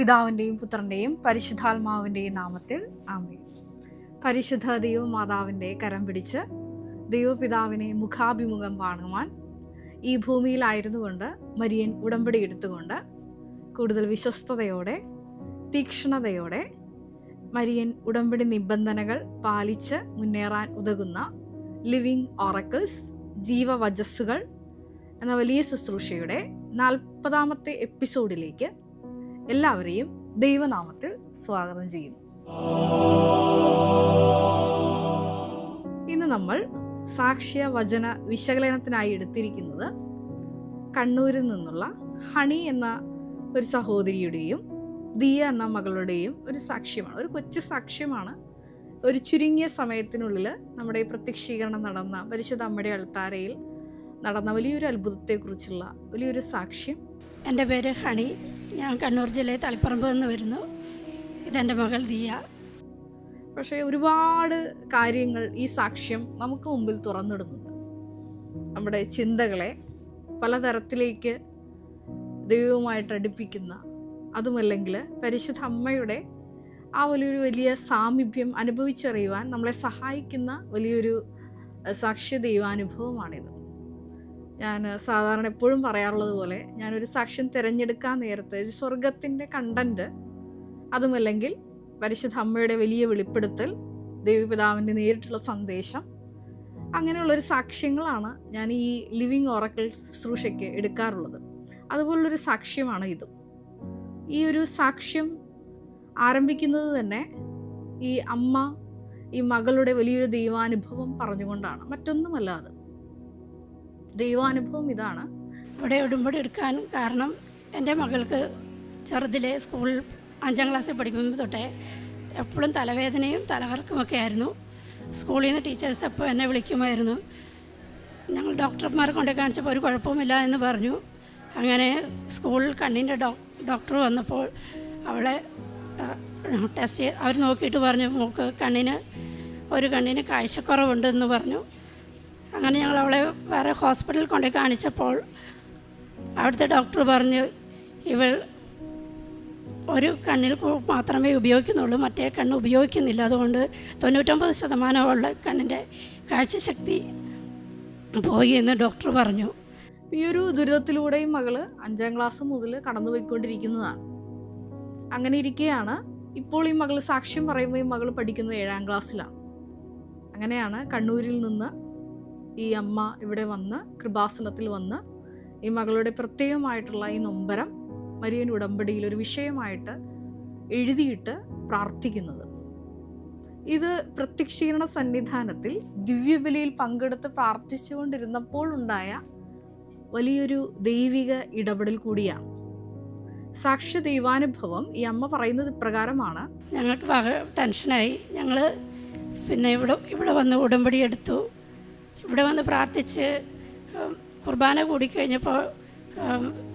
പിതാവിൻ്റെയും പുത്രൻ്റെയും പരിശുദ്ധാത്മാവിൻ്റെയും നാമത്തിൽ ആമേൻ. പരിശുദ്ധ ദൈവമാതാവിൻ്റെ കരം പിടിച്ച് ദൈവപിതാവിനെ മുഖാഭിമുഖം കാണുവാൻ ഈ ഭൂമിയിലായിരുന്നു കൊണ്ട് മരിയൻ ഉടമ്പടി എടുത്തുകൊണ്ട് കൂടുതൽ വിശ്വസ്തയോടെ തീക്ഷ്ണതയോടെ മരിയൻ ഉടമ്പടി നിബന്ധനകൾ പാലിച്ച് മുന്നേറാൻ ഉതകുന്ന ലിവിങ് ഓറക്കിൾസ് ജീവവചസ്സുകൾ എന്ന വലിയ ശുശ്രൂഷയുടെ 40ാമത്തെ എപ്പിസോഡിലേക്ക് എല്ലാവരെയും ദൈവനാമത്തിൽ സ്വാഗതം ചെയ്യുന്നു. ഇന്ന് നമ്മൾ സാക്ഷ്യ വചന വിശകലനത്തിനായി എടുത്തിരിക്കുന്നത് കണ്ണൂരിൽ നിന്നുള്ള ഹണി എന്ന ഒരു സഹോദരിയുടെയും ദിയ എന്ന മകളുടെയും ഒരു സാക്ഷ്യമാണ്. ഒരു കൊച്ചു സാക്ഷ്യമാണ്. ഒരു ചുരുങ്ങിയ സമയത്തിനുള്ളിൽ നമ്മുടെ പ്രത്യക്ഷീകരണം നടന്ന പരിശുദ്ധ അമ്മയുടെ അൾത്താരയിൽ നടന്ന വലിയൊരു അത്ഭുതത്തെക്കുറിച്ചുള്ള വലിയൊരു സാക്ഷ്യം. എൻ്റെ പേര് ഹണി. ഞാൻ കണ്ണൂർ ജില്ലയിൽ തളിപ്പറമ്പ് നിന്ന് വരുന്നു. ഇതെൻ്റെ മകൾ ദിയ. പക്ഷേ ഒരുപാട് കാര്യങ്ങൾ ഈ സാക്ഷ്യം നമുക്ക് മുമ്പിൽ തുറന്നിടുന്നുണ്ട്. നമ്മുടെ ചിന്തകളെ പലതരത്തിലേക്ക് ദൈവവുമായിട്ട് അടുപ്പിക്കുന്ന, അതുമല്ലെങ്കിൽ പരിശുദ്ധ അമ്മയുടെ ആ വലിയ സാമീപ്യം അനുഭവിച്ചറിയുവാൻ നമ്മളെ സഹായിക്കുന്ന വലിയൊരു സാക്ഷ്യ ദൈവാനുഭവമാണിത്. ഞാൻ സാധാരണ എപ്പോഴും പറയാറുള്ളത് പോലെ ഞാനൊരു സാക്ഷ്യം തിരഞ്ഞെടുക്കാൻ നേരത്തെ ഒരു സ്വർഗത്തിൻ്റെ കണ്ടൻറ്റ്, അതുമല്ലെങ്കിൽ പരിശുദ്ധ അമ്മയുടെ വലിയ വെളിപ്പെടുത്തൽ, ദൈവപിതാവിൻ്റെ നേരിട്ടുള്ള സന്ദേശം, അങ്ങനെയുള്ളൊരു സാക്ഷ്യങ്ങളാണ് ഞാൻ ഈ ലിവിങ് ഓറക്കിൾസ് ശുശ്രൂഷയ്ക്ക് എടുക്കാറുള്ളത്. അതുപോലുള്ളൊരു സാക്ഷ്യമാണ് ഇതും. ഈ ഒരു സാക്ഷ്യം ആരംഭിക്കുന്നത് തന്നെ ഈ അമ്മ ഈ മകളുടെ വലിയൊരു ദൈവാനുഭവം പറഞ്ഞുകൊണ്ടാണ്, മറ്റൊന്നുമല്ലാതെ. ദൈവാനുഭവം ഇതാണ്. ഇവിടെ ഉടമ്പടി എടുക്കാൻ കാരണം എൻ്റെ മകൾക്ക് ചെറുതിലെ സ്കൂളിൽ 5ാം ക്ലാസ്സിൽ പഠിക്കുമ്പോൾ തൊട്ടേ എപ്പോഴും തലവേദനയും തലകറക്കുമൊക്കെ ആയിരുന്നു. സ്കൂളിൽ നിന്ന് ടീച്ചേഴ്സ് എപ്പോൾ എന്നെ വിളിക്കുമായിരുന്നു. ഞങ്ങൾ ഡോക്ടർമാരെ കൊണ്ട് കാണിച്ചപ്പോൾ ഒരു കുഴപ്പമില്ല എന്ന് പറഞ്ഞു. അങ്ങനെ സ്കൂളിൽ കണ്ണിൻ്റെ ഡോക്ടർ വന്നപ്പോൾ അവളെ ടെസ്റ്റ് അവർ നോക്കിയിട്ട് പറഞ്ഞു, മോൾക്ക് ഒരു കണ്ണിന് കാഴ്ചക്കുറവുണ്ടെന്ന് പറഞ്ഞു. അങ്ങനെ ഞങ്ങൾ അവളെ വേറെ ഹോസ്പിറ്റലിൽ കൊണ്ട് കാണിച്ചപ്പോൾ അവിടുത്തെ ഡോക്ടർ പറഞ്ഞു, ഇവൾ ഒരു കണ്ണിൽ മാത്രമേ ഉപയോഗിക്കുന്നുള്ളൂ, മറ്റേ കണ്ണ് ഉപയോഗിക്കുന്നില്ല. അതുകൊണ്ട് 99% ഉള്ള കണ്ണിൻ്റെ കാഴ്ചശക്തി പോയി എന്ന് ഡോക്ടർ പറഞ്ഞു. ഈ ഒരു ദുരിതത്തിലൂടെയും മകള് 5ാം ക്ലാസ് മുതൽ കടന്നുപോയിക്കൊണ്ടിരിക്കുന്നതാണ്. അങ്ങനെ ഇരിക്കുകയാണ് ഇപ്പോൾ ഈ മകൾ സാക്ഷ്യം പറയുമ്പോൾ ഈ മകൾ പഠിക്കുന്നത് 7ാം ക്ലാസ്സിലാണ്. അങ്ങനെയാണ് കണ്ണൂരിൽ നിന്ന് ഈ അമ്മ ഇവിടെ വന്ന് കൃപാസനത്തിൽ വന്ന് ഈ മകളുടെ പ്രത്യേകമായിട്ടുള്ള ഈ നൊമ്പരം മരിയൻ ഉടമ്പടിയിൽ ഒരു വിഷയമായിട്ട് എഴുതിയിട്ട് പ്രാർത്ഥിക്കുന്നത്. ഇത് പ്രത്യക്ഷീകരണ സന്നിധാനത്തിൽ ദിവ്യബലിയിൽ പങ്കെടുത്ത് പ്രാർത്ഥിച്ചുകൊണ്ടിരുന്നപ്പോൾ ഉണ്ടായ വലിയൊരു ദൈവിക ഇടപെടൽ കൂടിയാണ്. സാക്ഷ്യ ദൈവാനുഭവം ഈ അമ്മ പറയുന്നത് ഇപ്രകാരമാണ്. ഞങ്ങൾക്ക് ടെൻഷനായി. ഞങ്ങൾ പിന്നെ ഇവിടെ വന്ന് ഉടമ്പടി എടുത്തു. ഇവിടെ വന്ന് പ്രാർത്ഥിച്ച് കുർബാന കൂടിക്കഴിഞ്ഞപ്പോൾ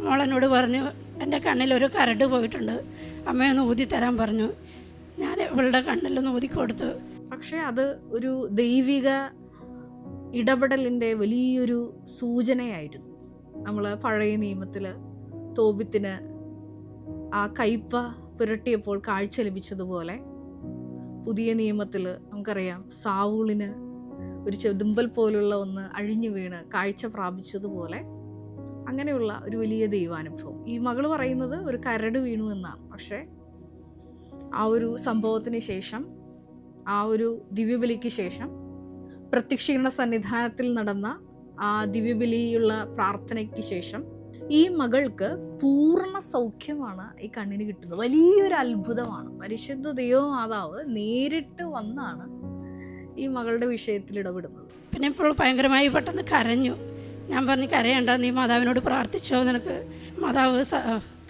മോളെന്നോട് പറഞ്ഞു, എൻ്റെ കണ്ണിലൊരു കരട് പോയിട്ടുണ്ട്, അമ്മയൊന്ന് ഊതിത്തരാൻ പറഞ്ഞു. ഞാൻ ഇവളുടെ കണ്ണിലൊന്ന് ഊതിക്കൊടുത്തു. പക്ഷേ അത് ഒരു ദൈവിക ഇടപെടലിൻ്റെ വലിയൊരു സൂചനയായിരുന്നു. നമ്മൾ പഴയ നിയമത്തിൽ തോബിത്തിന് ആ കയ്പ പുരട്ടിയപ്പോൾ കാഴ്ച ലഭിച്ചതുപോലെ പുതിയ നിയമത്തിൽ നമുക്കറിയാം സാവൂളിന് ഒരു ചെതുമ്പൽ പോലുള്ള ഒന്ന് അഴിഞ്ഞു വീണ് കാഴ്ച പ്രാപിച്ചതുപോലെ അങ്ങനെയുള്ള ഒരു വലിയ ദൈവാനുഭവം. ഈ മകൾ പറയുന്നത് ഒരു കരട് വീണു എന്നാണ്. പക്ഷേ ആ ഒരു സംഭവത്തിന് ശേഷം, ആ ഒരു ദിവ്യബലിക്ക് ശേഷം, പ്രത്യക്ഷീകരണ സന്നിധാനത്തിൽ നടന്ന ആ ദിവ്യബലിയുള്ള പ്രാർത്ഥനയ്ക്ക് ശേഷം ഈ മകൾക്ക് പൂർണ്ണ സൗഖ്യമാണ് ഈ കണ്ണിന് കിട്ടുന്നത്. വലിയൊരു അത്ഭുതമാണ്. പരിശുദ്ധ ദൈവമാതാവ് നേരിട്ട് വന്നാണ് ഈ മകളുടെ വിഷയത്തിൽ ഇടപെടുന്നത്. പിന്നെ ഇപ്പോൾ ഭയങ്കരമായി പെട്ടെന്ന് കരഞ്ഞു. ഞാൻ പറഞ്ഞു, കരയണ്ട, നീ മാതാവിനോട് പ്രാർത്ഥിച്ചോ, നിനക്ക് മാതാവ്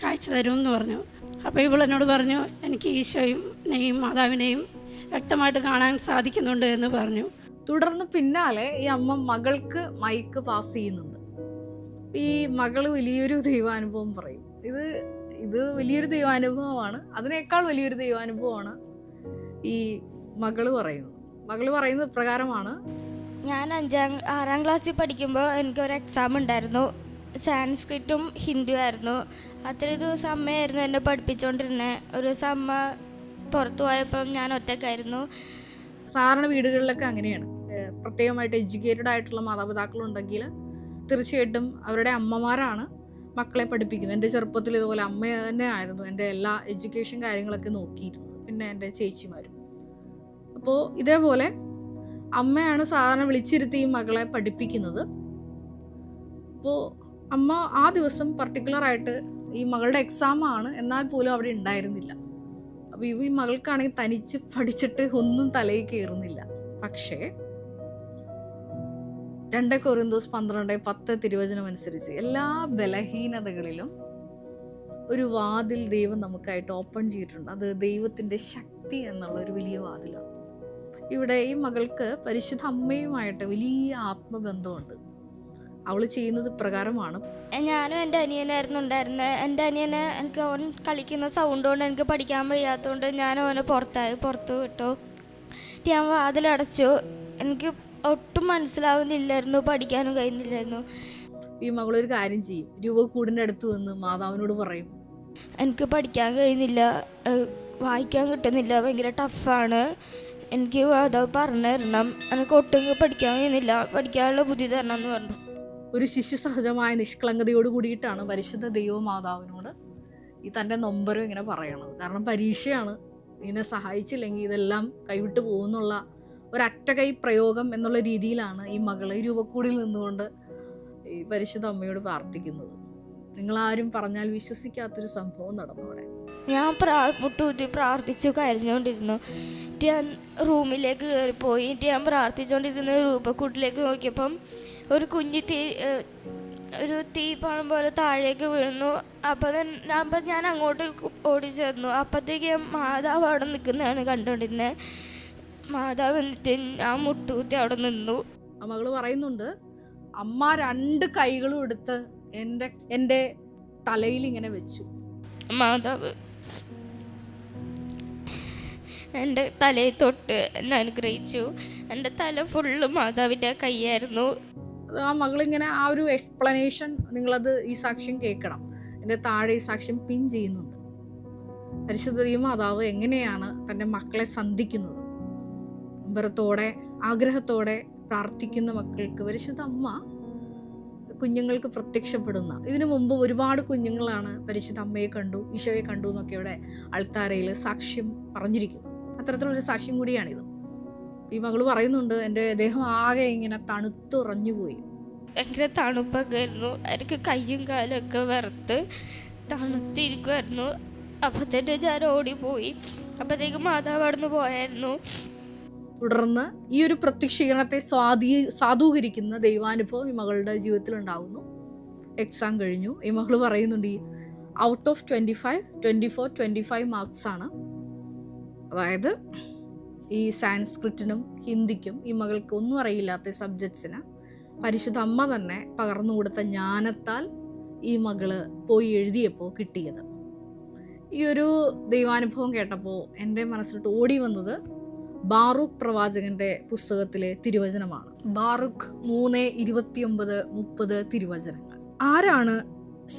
കാഴ്ച തരുമെന്ന് പറഞ്ഞു. അപ്പോൾ ഇവളെന്നോട് പറഞ്ഞു, എനിക്ക് ഈശോയും മാതാവിനെയും വ്യക്തമായിട്ട് കാണാൻ സാധിക്കുന്നുണ്ട് എന്ന് പറഞ്ഞു. തുടർന്ന് പിന്നാലെ ഈ അമ്മ മകൾക്ക് മൈക്ക് പാസ് ചെയ്യുന്നുണ്ട്. ഈ മകൾ വലിയൊരു ദൈവാനുഭവം പറയും. ഇത് വലിയൊരു ദൈവാനുഭവമാണ്. അതിനേക്കാൾ വലിയൊരു ദൈവാനുഭവമാണ് ഈ മകൾ പറയുന്നത് ഇപ്രകാരമാണ്. ഞാൻ 6ാം ക്ലാസ്സിൽ പഠിക്കുമ്പോൾ എനിക്കൊരു എക്സാം ഉണ്ടായിരുന്നു. സാൻസ്ക്രിറ്റും ഹിന്ദു ആയിരുന്നു. അത്രയും ദിവസം അമ്മയായിരുന്നു എന്നെ പഠിപ്പിച്ചുകൊണ്ടിരുന്നത്. ഒരു ദിവസം അമ്മ പുറത്തു പോയപ്പം ഞാൻ ഒറ്റയ്ക്കായിരുന്നു. സാധാരണ വീടുകളിലൊക്കെ അങ്ങനെയാണ്. പ്രത്യേകമായിട്ട് എഡ്യൂക്കേറ്റഡ് ആയിട്ടുള്ള മാതാപിതാക്കളുണ്ടെങ്കിൽ തീർച്ചയായിട്ടും അവരുടെ അമ്മമാരാണ് മക്കളെ പഠിപ്പിക്കുന്നത്. എൻ്റെ ചെറുപ്പത്തിൽ ഇതുപോലെ അമ്മ തന്നെ ആയിരുന്നു എൻ്റെ എല്ലാ എഡ്യൂക്കേഷൻ കാര്യങ്ങളൊക്കെ നോക്കിയിരുന്നത്, പിന്നെ എൻ്റെ ചേച്ചിമാരും. അപ്പോൾ ഇതേപോലെ അമ്മയാണ് സാധാരണ വിളിച്ചിരുത്തി ഈ മകളെ പഠിപ്പിക്കുന്നത്. അപ്പോൾ അമ്മ ആ ദിവസം പർട്ടിക്കുലറായിട്ട് ഈ മകളുടെ എക്സാമാണ്, എന്നാൽ പോലും അവിടെ ഉണ്ടായിരുന്നില്ല. അപ്പോൾ ഈ മകൾക്കാണെങ്കിൽ തനിച്ച് പഠിച്ചിട്ട് ഒന്നും തലയിൽ കയറുന്നില്ല. പക്ഷേ 2 കൊരിന്തോസ് 12:10 തിരുവചനം അനുസരിച്ച് എല്ലാ ബലഹീനതകളിലും ഒരു വാതിൽ ദൈവം നമുക്കായിട്ട് ഓപ്പൺ ചെയ്തിട്ടുണ്ട്. അത് ദൈവത്തിൻ്റെ ശക്തി എന്നുള്ള ഒരു വലിയ വാതിലാണ്. ഇവിടെ ഈ മകൾക്ക് പരിശുദ്ധ അമ്മയുമായിട്ട് വലിയ ആത്മബന്ധമുണ്ട്. അവൾ ചെയ്യുന്നത് പ്രകാരമാണ്. ഞാനും എൻ്റെ അനിയനായിരുന്നു ഉണ്ടായിരുന്നത്. എൻ്റെ അനിയനെ അവൻ കളിക്കുന്ന സൗണ്ട് കൊണ്ട് എനിക്ക് പഠിക്കാൻ വയ്യാത്തതുകൊണ്ട് ഞാൻ അവനെ പുറത്തു വിട്ടു. ഞാൻ വാതിലടച്ചു. എനിക്ക് ഒട്ടും മനസ്സിലാവുന്നില്ലായിരുന്നു, പഠിക്കാനും കഴിയുന്നില്ലായിരുന്നു. ഈ മകളൊരു കാര്യം ചെയ്യും, രൂപക്കൂടിൻ്റെ അടുത്ത് വന്ന് മാതാവിനോട് പറയും, എനിക്ക് പഠിക്കാൻ കഴിയുന്നില്ല, വായിക്കാൻ കിട്ടുന്നില്ല, ഭയങ്കര ടഫാണ്, എനിക്ക് മാതാവ് പറഞ്ഞു തരണം, എനിക്ക് ഒട്ടും പഠിക്കാൻ കഴിയുന്നില്ല, പഠിക്കാനുള്ള ബുദ്ധി തരണം എന്ന് പറഞ്ഞു. ഒരു ശിശു സഹജമായ നിഷ്കളങ്കതയോട് കൂടിയിട്ടാണ് പരിശുദ്ധ ദൈവമാതാവിനോട് ഈ തൻ്റെ നൊമ്പരം ഇങ്ങനെ പറയണത്. കാരണം പരീക്ഷയാണ്, ഇതിനെ സഹായിച്ചില്ലെങ്കിൽ ഇതെല്ലാം കൈവിട്ട് പോകുന്നുള്ള ഒരറ്റകൈ പ്രയോഗം എന്നുള്ള രീതിയിലാണ് ഈ മകളെ രൂപക്കൂടിൽ നിന്നുകൊണ്ട് ഈ പരിശുദ്ധ അമ്മയോട് പ്രാർത്ഥിക്കുന്നത്. നിങ്ങളാരും പറഞ്ഞാൽ വിശ്വസിക്കാത്തൊരു സംഭവം നടന്നു അവിടെ. ഞാൻ മുട്ടുകുത്തി പ്രാർത്ഥിച്ചു കരഞ്ഞുകൊണ്ടിരുന്നു. ഞാൻ റൂമിലേക്ക് കയറിപ്പോയി. ഞാൻ പ്രാർത്ഥിച്ചുകൊണ്ടിരിക്കുന്ന രൂപക്കൂട്ടിലേക്ക് നോക്കിയപ്പം ഒരു കുഞ്ഞു ഒരു തീപ്പാളം പോലെ താഴേക്ക് വീഴുന്നു. അപ്പം ഞാൻ അങ്ങോട്ട് ഓടിച്ചേർന്നു. അപ്പോഴത്തേക്ക് മാതാവ് അവിടെ നിൽക്കുന്നതാണ് കണ്ടുകൊണ്ടിരുന്നത്. മാതാവ് എന്നിട്ട് ഞാൻ മുട്ടുകുത്തി അവിടെ നിന്നു. ആ മകള് പറയുന്നുണ്ട്, അമ്മ 2 കൈകളും എടുത്ത് എൻ്റെ തലയിൽ ഇങ്ങനെ വെച്ചു. മാതാവ് എൻ്റെ തലയിൽ തൊട്ട് എന്നെ അനുഗ്രഹിച്ചു. എൻ്റെ തല ഫുള്ള് മാതാവിൻ്റെ കൈയായിരുന്നു. ആ മകളിങ്ങനെ ആ ഒരു എക്സ്പ്ലനേഷൻ, നിങ്ങളത് ഈ സാക്ഷ്യം കേൾക്കണം. എൻ്റെ താഴെ ഈ സാക്ഷ്യം പിൻ ചെയ്യുന്നുണ്ട്. പരിശുദ്ധ മാതാവ് എങ്ങനെയാണ് തൻ്റെ മക്കളെ സന്ധിക്കുന്നത്. അമ്പരത്തോടെ ആഗ്രഹത്തോടെ പ്രാർത്ഥിക്കുന്ന മക്കൾക്ക് പരിശുദ്ധ അമ്മ കുഞ്ഞുങ്ങൾക്ക് പ്രത്യക്ഷപ്പെടുന്ന. ഇതിനു മുമ്പ് ഒരുപാട് കുഞ്ഞുങ്ങളാണ് പരിശുദ്ധ അമ്മയെ കണ്ടു, ഈശോയെ കണ്ടു എന്നൊക്കെ ഇവിടെ അൾത്താരയിൽ സാക്ഷ്യം പറഞ്ഞിരിക്കുന്നു. അത്തരത്തിലൊരു സാക്ഷ്യം കൂടിയാണിത്. ഈ മകള് പറയുന്നുണ്ട്, എൻ്റെ ദേഹം ആകെ ഇങ്ങനെ തണുത്തുറഞ്ഞുപോയി. ഭയങ്കര തണുപ്പൊക്കെ ആയിരുന്നു. എനിക്ക് കയ്യും കാലൊക്കെ വിറത്ത് തണുത്തിരിക്കുമായിരുന്നു. അപ്പത്തേക്ക് ഞാൻ ഓടിപ്പോയി. അപ്പത്തേക്ക് മാതാവ് അവിടുന്ന് പോയായിരുന്നു. തുടർന്ന് ഈ ഒരു പ്രത്യക്ഷീകരണത്തെ സാധൂകരിക്കുന്ന ദൈവാനുഭവം ഈ മകളുടെ ജീവിതത്തിൽ ഉണ്ടാകുന്നു. എക്സാം കഴിഞ്ഞു. ഈ മകൾ പറയുന്നുണ്ട്, ഈ ഔട്ട് ഓഫ് 24 മാർക്സ് ആണ്. അതായത് ഈ സാൻസ്ക്രിറ്റിനും ഹിന്ദിക്കും ഈ മകൾക്ക് ഒന്നും അറിയില്ലാത്ത സബ്ജക്ട്സിന് പരിശുദ്ധ അമ്മ തന്നെ പകർന്നു കൊടുത്ത ജ്ഞാനത്താൽ ഈ മകള് പോയി എഴുതിയപ്പോൾ കിട്ടിയത്. ഈ ഒരു ദൈവാനുഭവം കേട്ടപ്പോൾ എൻ്റെ മനസ്സിലോട്ട് ഓടി വന്നത് ബാറൂഖ് പ്രവാചകന്റെ പുസ്തകത്തിലെ തിരുവചനമാണ്. ബാറൂഖ് 3:29-30 തിരുവചനങ്ങൾ. ആരാണ്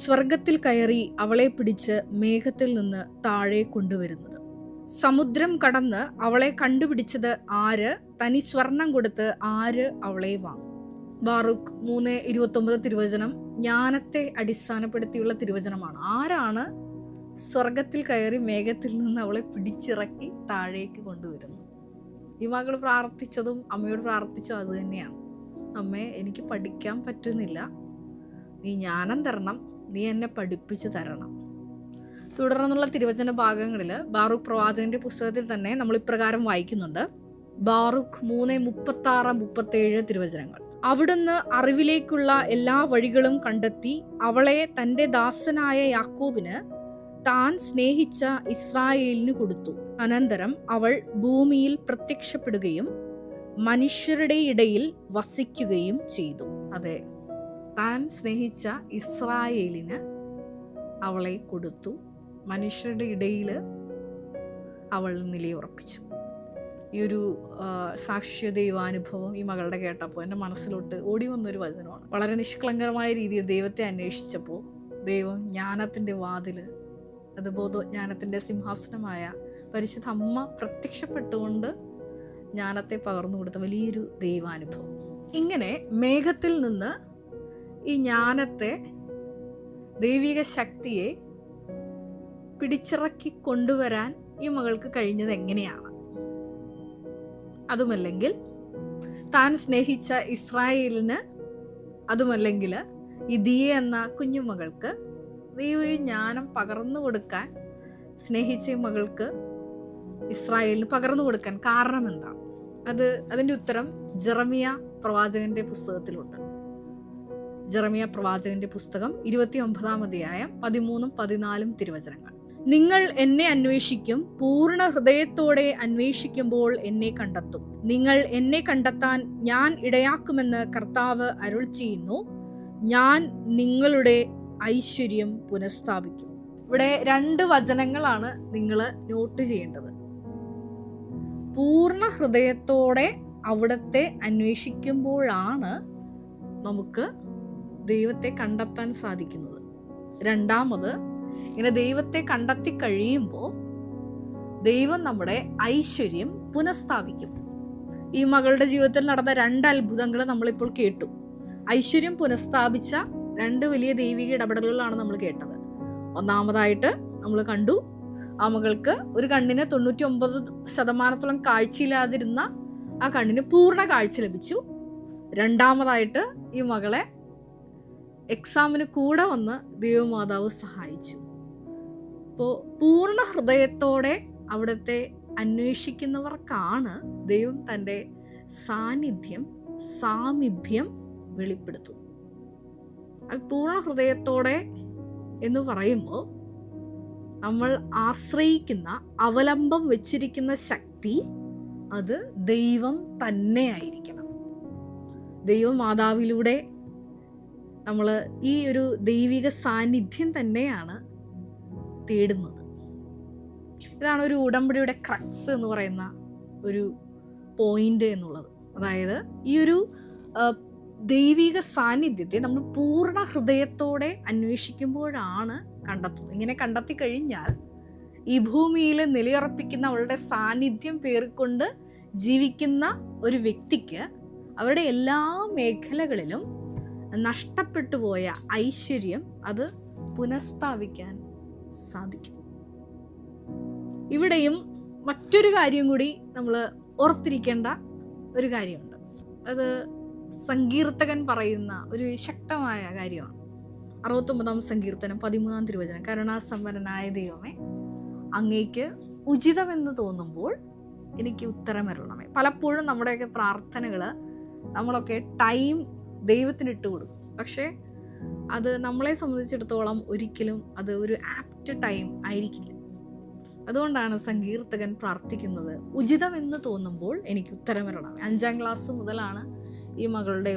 സ്വർഗത്തിൽ കയറി അവളെ പിടിച്ച് മേഘത്തിൽ നിന്ന് താഴെ കൊണ്ടുവരുന്നത്? സമുദ്രം കടന്ന് അവളെ കണ്ടുപിടിച്ചത് ആര്? തനി സ്വർണം കൊടുത്ത് ആര് അവളെ വാങ്ങും? ബാറൂഖ് 3:29 തിരുവചനം ജ്ഞാനത്തെ അടിസ്ഥാനപ്പെടുത്തിയുള്ള തിരുവചനമാണ്. ആരാണ് സ്വർഗത്തിൽ കയറി മേഘത്തിൽ നിന്ന് അവളെ പിടിച്ചിറക്കി താഴേക്ക് കൊണ്ടുവരുന്നത്? ഈ മകൾ പ്രാർത്ഥിച്ചതും അമ്മയോട് പ്രാർത്ഥിച്ചതും അത് തന്നെയാണ്. അമ്മേ, എനിക്ക് പഠിക്കാൻ പറ്റുന്നില്ല, നീ ജ്ഞാനം തരണം, നീ എന്നെ പഠിപ്പിച്ചു തരണം. തുടർന്നുള്ള തിരുവചന ഭാഗങ്ങളിൽ ബാറൂഖ് പ്രവാചകന്റെ പുസ്തകത്തിൽ തന്നെ നമ്മൾ ഇപ്രകാരം വായിക്കുന്നുണ്ട്. ബാറൂഖ് 3:36-37 തിരുവചനങ്ങൾ. അവിടുന്ന് അറിവിലേക്കുള്ള എല്ലാ വഴികളും കണ്ടെത്തി അവളെ തൻ്റെ ദാസനായ യാക്കോബിന് താൻ സ്നേഹിച്ച ഇസ്രായേലിന് കൊടുത്തു. അനന്തരം അവൾ ഭൂമിയിൽ പ്രത്യക്ഷപ്പെടുകയും മനുഷ്യരുടെ ഇടയിൽ വസിക്കുകയും ചെയ്തു. അതെ, താൻ സ്നേഹിച്ച ഇസ്രായേലിന് അവളെ കൊടുത്തു, മനുഷ്യരുടെ ഇടയിൽ അവൾ നിലയുറപ്പിച്ചു. ഈ ഒരു സാക്ഷ്യ ദൈവാനുഭവം ഈ മകളുടെ കേട്ടപ്പോൾ എൻ്റെ മനസ്സിലോട്ട് ഓടി വന്നൊരു വചനമാണ്. വളരെ നിഷ്കളങ്കരമായ രീതിയിൽ ദൈവത്തെ അന്വേഷിച്ചപ്പോൾ ദൈവം ജ്ഞാനത്തിൻ്റെ വാതിൽ, അത് ബോധജ്ഞാനത്തിൻ്റെ സിംഹാസനമായ പരിശുദ്ധ അമ്മ പ്രത്യക്ഷപ്പെട്ടുകൊണ്ട് ജ്ഞാനത്തെ പകർന്നു കൊടുത്ത വലിയൊരു ദൈവാനുഭവം. ഇങ്ങനെ മേഘത്തിൽ നിന്ന് ഈ ജ്ഞാനത്തെ, ദൈവിക ശക്തിയെ പിടിച്ചിറക്കി കൊണ്ടുവരാൻ ഈ മകൾക്ക് കഴിഞ്ഞത് എങ്ങനെയാണ്? അതുമല്ലെങ്കിൽ താൻ സ്നേഹിച്ച ഇസ്രായേലിന്, അതുമല്ലെങ്കിൽ ഈ ദിയ എന്ന കുഞ്ഞുമകൾക്ക് ദൈവ ജ്ഞാനം പകർന്നു കൊടുക്കാൻ, സ്നേഹിച്ച മകൾക്ക് ഇസ്രായേലിന് പകർന്നു കൊടുക്കാൻ കാരണം എന്താണ്? അതിൻ്റെ ഉത്തരം ജെറമിയ പ്രവാചകന്റെ പുസ്തകത്തിലുണ്ട്. ജെറമിയ പ്രവാചകന്റെ പുസ്തകം 29-ാം അധ്യായം 13-14 തിരുവചനങ്ങൾ. നിങ്ങൾ എന്നെ അന്വേഷിക്കും, പൂർണ്ണ ഹൃദയത്തോടെ അന്വേഷിക്കുമ്പോൾ എന്നെ കണ്ടെത്തും. നിങ്ങൾ എന്നെ കണ്ടെത്താൻ ഞാൻ ഇടയാക്കുമെന്ന് കർത്താവ് അരുൾ ചെയ്യുന്നു. ഞാൻ നിങ്ങളുടെ ഐശ്വര്യം പുനഃസ്ഥാപിക്കും. ഇവിടെ 2 വചനങ്ങളാണ് നിങ്ങൾ നോട്ട് ചെയ്യേണ്ടത്. പൂർണ്ണ ഹൃദയത്തോടെ അവിടത്തെ അന്വേഷിക്കുമ്പോഴാണ് നമുക്ക് ദൈവത്തെ കണ്ടെത്താൻ സാധിക്കുന്നത്. രണ്ടാമത്, ഇങ്ങനെ ദൈവത്തെ കണ്ടെത്തി കഴിയുമ്പോൾ ദൈവം നമ്മുടെ ഐശ്വര്യം പുനഃസ്ഥാപിക്കും. ഈ മകളുടെ ജീവിതത്തിൽ നടന്ന 2 അത്ഭുതങ്ങൾ നമ്മളിപ്പോൾ കേട്ടു. ഐശ്വര്യം പുനഃസ്ഥാപിച്ച 2 വലിയ ദൈവിക ഇടപെടലുകളാണ് നമ്മൾ കേട്ടത്. ഒന്നാമതായിട്ട് നമ്മൾ കണ്ടു, ആ മകൾക്ക് ഒരു കണ്ണിന് 99% കാഴ്ചയില്ലാതിരുന്ന ആ കണ്ണിന് പൂർണ്ണ കാഴ്ച ലഭിച്ചു. രണ്ടാമതായിട്ട് ഈ മകളെ എക്സാമിന് കൂടെ വന്ന് ദൈവമാതാവ് സഹായിച്ചു. അപ്പോൾ പൂർണ്ണ ഹൃദയത്തോടെ അവിടുത്തെ അന്വേഷിക്കുന്നവർക്കാണ് ദൈവം തൻ്റെ സാന്നിധ്യം, സാമീപ്യം വെളിപ്പെടുത്തുന്നത്. പൂർണ്ണ ഹൃദയത്തോടെ എന്ന് പറയുമ്പോൾ നമ്മൾ ആശ്രയിക്കുന്ന, അവലംബം വെച്ചിരിക്കുന്ന ശക്തി അത് ദൈവം തന്നെ ആയിരിക്കണം. ദൈവമാതാവിലൂടെ നമ്മൾ ഈ ഒരു ദൈവിക സാന്നിധ്യം തന്നെയാണ് തേടുന്നത്. ഇതാണ് ഒരു ഉടമ്പടിയുടെ ക്രക്സ് എന്ന് പറയുന്ന ഒരു പോയിന്റ് എന്നുള്ളത്. അതായത് ഈ ഒരു ദൈവിക സാന്നിധ്യത്തെ നമ്മൾ പൂർണ്ണ ഹൃദയത്തോടെ അന്വേഷിക്കുമ്പോഴാണ് കണ്ടെത്തുന്നത്. ഇങ്ങനെ കണ്ടെത്തി കഴിഞ്ഞാൽ ഈ ഭൂമിയിൽ നിലയുറപ്പിക്കുന്ന അവളുടെ സാന്നിധ്യം പേറിക്കൊണ്ട് ജീവിക്കുന്ന ഒരു വ്യക്തിക്ക് അവരുടെ എല്ലാ മേഖലകളിലും നഷ്ടപ്പെട്ടു പോയ ഐശ്വര്യം അത് പുനഃസ്ഥാപിക്കാൻ സാധിക്കും. ഇവിടെയും മറ്റൊരു കാര്യം കൂടി നമ്മൾ ഓർത്തിരിക്കേണ്ട ഒരു കാര്യമുണ്ട്. അത് സങ്കീർത്തകൻ പറയുന്ന ഒരു ശക്തമായ കാര്യമാണ്. 69-ാം സങ്കീർത്തനം 13-ാം തിരുവചനം. കരുണാസമ്പന്നനായ ദൈവമേ, അങ്ങേക്ക് ഉചിതമെന്ന് തോന്നുമ്പോൾ എനിക്ക് ഉത്തരമരുളണമേ. പലപ്പോഴും നമ്മുടെയൊക്കെ പ്രാർത്ഥനകൾ നമ്മളൊക്കെ ടൈം ദൈവത്തിന് ഇട്ട് കൊടുക്കും. പക്ഷേ അത് നമ്മളെ സംബന്ധിച്ചിടത്തോളം ഒരിക്കലും അത് ഒരു ആപ്റ്റ് ടൈം ആയിരിക്കില്ല. അതുകൊണ്ടാണ് സങ്കീർത്തകൻ പ്രാർത്ഥിക്കുന്നത്, ഉചിതമെന്ന് തോന്നുമ്പോൾ എനിക്ക് ഉത്തരമരുളണമേ. 5-ാം ക്ലാസ് മുതലാണ് ഈ മകളുടെ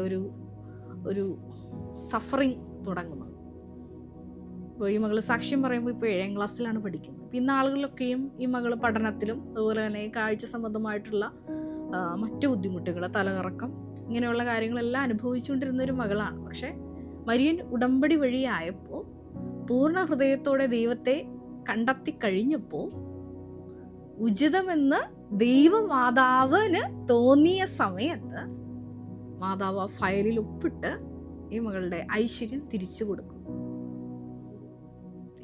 ഒരു സഫറിങ് തുടങ്ങുന്നത്. ഇപ്പോൾ ഈ മകൾ സാക്ഷ്യം പറയുമ്പോൾ ഇപ്പോൾ 7-ാം ക്ലാസ്സിലാണ് പഠിക്കുന്നത്. ഇന്ന് ആളുകളൊക്കെയും ഈ മകൾ പഠനത്തിലും അതുപോലെ തന്നെ കാഴ്ച സംബന്ധമായിട്ടുള്ള മറ്റു ബുദ്ധിമുട്ടുകൾ, തലകറക്കം, ഇങ്ങനെയുള്ള കാര്യങ്ങളെല്ലാം അനുഭവിച്ചുകൊണ്ടിരുന്ന ഒരു മകളാണ്. പക്ഷേ മരിയൻ ഉടമ്പടി വഴിയായപ്പോൾ പൂർണ്ണ ഹൃദയത്തോടെ ദൈവത്തെ കണ്ടെത്തി കഴിഞ്ഞപ്പോൾ ഉചിതമെന്ന് ദൈവമാതാവിന് തോന്നിയ സമയത്ത് മാതാവ് ആ ഫയലിൽ ഒപ്പിട്ട് ഈ മകളുടെ ഐശ്വര്യം തിരിച്ചു കൊടുക്കും.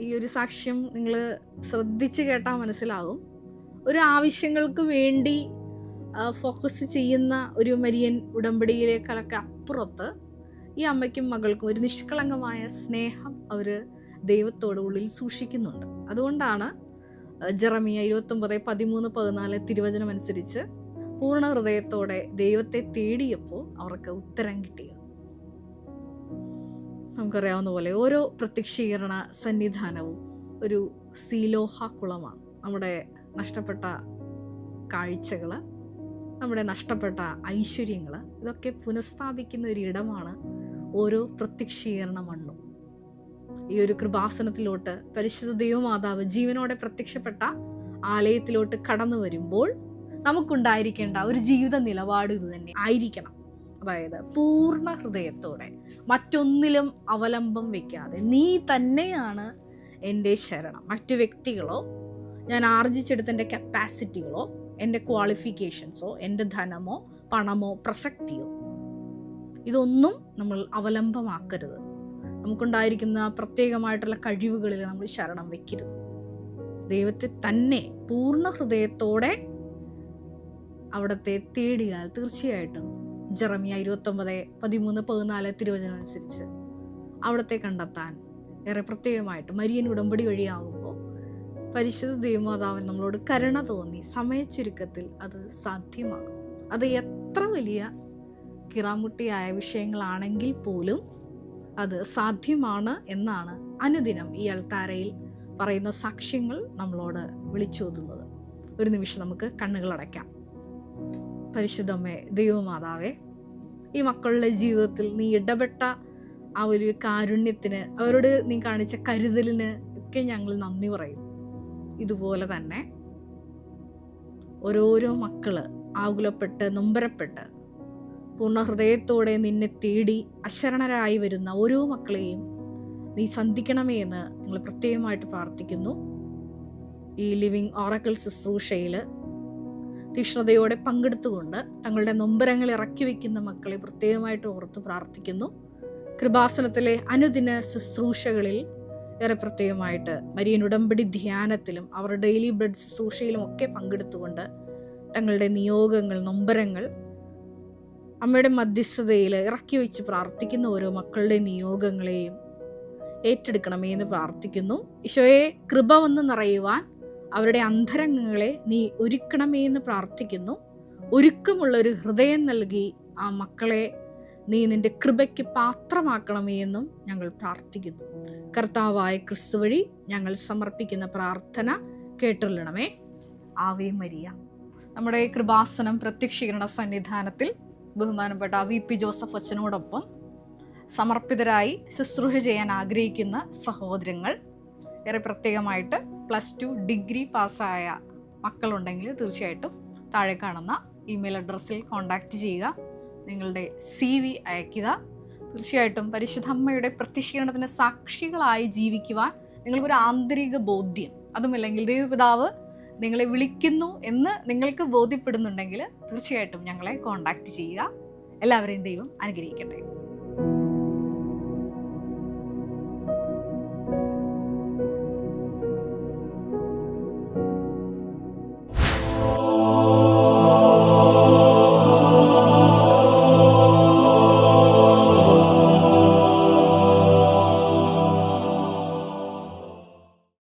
ഈ ഒരു സാക്ഷ്യം നിങ്ങൾ ശ്രദ്ധിച്ച് കേട്ടാൽ മനസ്സിലാകും. ഒരു ആവശ്യങ്ങൾക്ക് വേണ്ടി ഫോക്കസ് ചെയ്യുന്ന ഒരു മരിയൻ ഉടമ്പടിയിലേക്കൊക്കെ അപ്പുറത്ത് ഈ അമ്മയ്ക്കും മകൾക്കും ഒരു നിഷ്കളങ്കമായ സ്നേഹം അവർ ദൈവത്തോട് ഉള്ളിൽ സൂക്ഷിക്കുന്നുണ്ട്. അതുകൊണ്ടാണ് ജെറമിയ 29:13-14 തിരുവചനം അനുസരിച്ച് പൂർണ്ണ ഹൃദയത്തോടെ ദൈവത്തെ തേടിയപ്പോൾ അവർക്ക് ഉത്തരം കിട്ടിയത്. നമുക്കറിയാവുന്ന പോലെ ഓരോ പ്രത്യക്ഷീകരണ സന്നിധാനവും ഒരു സീലോഹ കുളമാണ്. നമ്മുടെ നഷ്ടപ്പെട്ട കാഴ്ചകൾ, നമ്മുടെ നഷ്ടപ്പെട്ട ഐശ്വര്യങ്ങൾ, ഇതൊക്കെ പുനഃസ്ഥാപിക്കുന്ന ഒരു ഇടമാണ് ഓരോ പ്രത്യക്ഷീകരണ മണ്ണും. ഈ ഒരു കൃപാസനത്തിലോട്ട് പരിശുദ്ധ ദൈവമാതാവ് ജീവനോടെ പ്രത്യക്ഷപ്പെട്ട ആലയത്തിലോട്ട് കടന്നു വരുമ്പോൾ നമുക്കുണ്ടായിരിക്കേണ്ട ഒരു ജീവിത നിലപാട് ഇത് തന്നെ ആയിരിക്കണം. അതായത് പൂർണ്ണ ഹൃദയത്തോടെ, മറ്റൊന്നിലും അവലംബം വയ്ക്കാതെ, നീ തന്നെയാണ് എൻ്റെ ശരണം. മറ്റു വ്യക്തികളോ, ഞാൻ ആർജിച്ചെടുത്ത എൻ്റെ കപ്പാസിറ്റികളോ, എൻ്റെ ക്വാളിഫിക്കേഷൻസോ, എൻ്റെ ധനമോ പണമോ പ്രസക്തിയോ, ഇതൊന്നും നമ്മൾ അവലംബമാക്കരുത്. നമുക്കുണ്ടായിരിക്കുന്ന പ്രത്യേകമായിട്ടുള്ള കഴിവുകളിൽ നമ്മൾ ശരണം വെക്കരുത്. ദൈവത്തെ തന്നെ പൂർണ്ണ ഹൃദയത്തോടെ അവിടത്തെ തേടിയാൽ തീർച്ചയായിട്ടും ജെറമ്യ 29:13-14 തിരുവചനം അനുസരിച്ച് അവിടത്തെ കണ്ടെത്താൻ ഏറെ പ്രത്യേകമായിട്ട് മരിയൻ ഉടമ്പടി വഴിയാകുമ്പോൾ പരിശുദ്ധ ദൈവമാതാവൻ നമ്മളോട് കരുണ തോന്നി സമയച്ചുരുക്കത്തിൽ അത് സാധ്യമാകും. അത് എത്ര വലിയ കിറാമുട്ടിയായ വിഷയങ്ങളാണെങ്കിൽ പോലും അത് സാധ്യമാണ് എന്നാണ് അനുദിനം ഈ അൾത്താരയിൽ പറയുന്ന സാക്ഷ്യങ്ങൾ നമ്മളോട് വിളിച്ചോതുന്നത്. ഒരു നിമിഷം നമുക്ക് കണ്ണുകളടയ്ക്കാം. പരിശുദ്ധമ്മേ, ദൈവമാതാവേ, ഈ മക്കളുടെ ജീവിതത്തിൽ നീ ഇടപെട്ട ആ ഒരു കാരുണ്യത്തിന്, അവരോട് നീ കാണിച്ച കരുതലിന് ഒക്കെ ഞങ്ങൾ നന്ദി പറയും. ഇതുപോലെ തന്നെ ഓരോരോ മക്കള് ആകുലപ്പെട്ട് നൊമ്പരപ്പെട്ട് പൂർണ്ണ ഹൃദയത്തോടെ നിന്നെ തേടി അശരണരായി വരുന്ന ഓരോ മക്കളെയും നീ സന്ധിക്കണമേ എന്ന് ഞങ്ങൾ പ്രത്യേകമായിട്ട് പ്രാർത്ഥിക്കുന്നു. ഈ ലിവിങ് ഓറക്കിൾ ശുശ്രൂഷയിൽ തീക്ഷ്ണതയോടെ പങ്കെടുത്തുകൊണ്ട് തങ്ങളുടെ നൊമ്പരങ്ങൾ ഇറക്കി വയ്ക്കുന്ന മക്കളെ പ്രത്യേകമായിട്ട് ഓർത്ത് പ്രാർത്ഥിക്കുന്നു. കൃപാസനത്തിലെ അനുദിന ശുശ്രൂഷകളിൽ ഏറെ പ്രത്യേകമായിട്ട് മരിയൻ ഉടമ്പടി ധ്യാനത്തിലും അവർ ഡെയിലി ബ്രെഡ് ശുശ്രൂഷയിലും ഒക്കെ പങ്കെടുത്തുകൊണ്ട് തങ്ങളുടെ നിയോഗങ്ങൾ, നൊമ്പരങ്ങൾ അമ്മയുടെ മധ്യസ്ഥതയിൽ ഇറക്കി വെച്ച് പ്രാർത്ഥിക്കുന്ന ഓരോ മക്കളുടെ നിയോഗങ്ങളെയും ഏറ്റെടുക്കണമേ എന്ന് പ്രാർത്ഥിക്കുന്നു. ഈശോയെ, കൃപ വന്ന് നിറയുവാൻ അവരുടെ അന്തരംഗങ്ങളെ നീ ഒരുക്കണമേ എന്ന് പ്രാർത്ഥിക്കുന്നു. ഒരുക്കമുള്ള ഒരു ഹൃദയം നൽകി ആ മക്കളെ നീ നിന്റെ കൃപയ്ക്ക് പാത്രമാക്കണമേ എന്നും ഞങ്ങൾ പ്രാർത്ഥിക്കുന്നു. കർത്താവായ ക്രിസ്തു വഴി ഞങ്ങൾ സമർപ്പിക്കുന്ന പ്രാർത്ഥന കേട്ടുകൊള്ളണമേ. Ave Maria. നമ്മുടെ കൃപാസനം പ്രത്യക്ഷീകരണ സന്നിധാനത്തിൽ ബഹുമാനപ്പെട്ട VP ജോസഫ് അച്ഛനോടൊപ്പം സമർപ്പിതരായി ശുശ്രൂഷ ചെയ്യാൻ ആഗ്രഹിക്കുന്ന സഹോദരങ്ങൾ, ഏറെ പ്രത്യേകമായിട്ട് +2 ഡിഗ്രി പാസ്സായ മക്കളുണ്ടെങ്കിൽ തീർച്ചയായിട്ടും താഴെ കാണുന്ന ഇമെയിൽ അഡ്രസ്സിൽ കോൺടാക്റ്റ് ചെയ്യുക. നിങ്ങളുടെ CV അയയ്ക്കുക. തീർച്ചയായിട്ടും പരിശുദ്ധ അമ്മയുടെ പ്രത്യക്ഷീകരണത്തിന് സാക്ഷികളായി ജീവിക്കുവാൻ നിങ്ങൾക്കൊരു ആന്തരിക ബോധ്യം, അതുമല്ലെങ്കിൽ ദൈവപിതാവ് നിങ്ങളെ വിളിക്കുന്നു എന്ന് നിങ്ങൾക്ക് ബോധ്യപ്പെടുന്നുണ്ടെങ്കിൽ തീർച്ചയായിട്ടും ഞങ്ങളെ കോൺടാക്റ്റ് ചെയ്യുക. എല്ലാവരെയും ദൈവം അനുഗ്രഹിക്കട്ടെ.